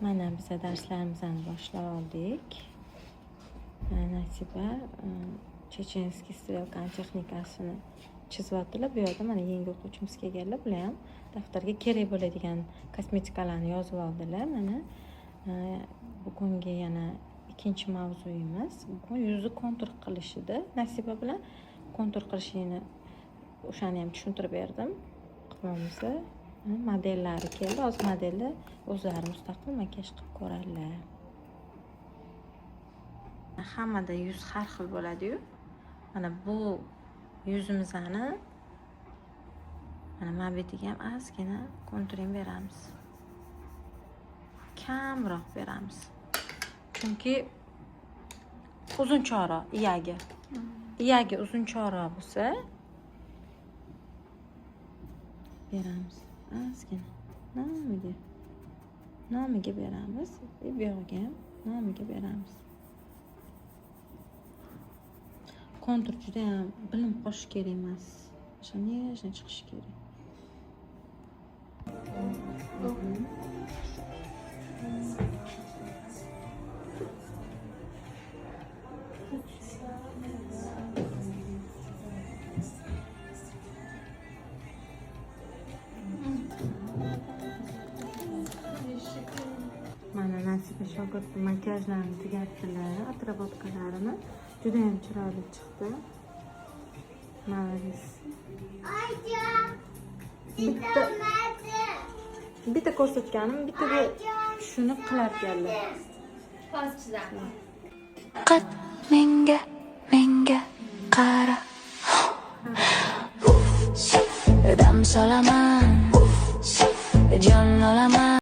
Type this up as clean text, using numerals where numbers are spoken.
Mana biz darslarimizni boshlab oldik. Nasiba chechenskiy strelkani texnikasini chizyaptilar. Bu yerda mana yangi o'quvchimiz kelganlar, bular ham daftarga kerak bo'ladigan kosmetikalarni yozib oldilar. Mana bugungi yana ikkinchi mavzuyimiz bugun yuzni kontur qilishida. Nasiba bilan kontur qilishini o'shani ham tushuntirib berdim. Qilmamizni modellari keldi. Hozir modelni o'zlari mustaqil makiyaj qilib ko'radilar. Hammada yuz har xil bo'ladi-yu. Mana bu yuzimizni mana mabitiga ham ozgina konturing beramiz. Kamroq beramiz. Chunki uzun chora iyagi. Iyagi uzun chora bo'lsa beramiz. Ozgina nomiga beramiz. Bu yerga ham nomiga beramiz. Kontur juda ham bilim qo'shish kerak emas. O'sha nejna chiqishi kerak. Mana Nasiba shogird makiyajlarini tugatdilar, atrobotkalarni juda ham chiroyli chiqdi. Молодец. Bitta ko'rsatganim, bittaga shuni qilarkanlar. Faqat menga qara. Dam solaman, jon olaman.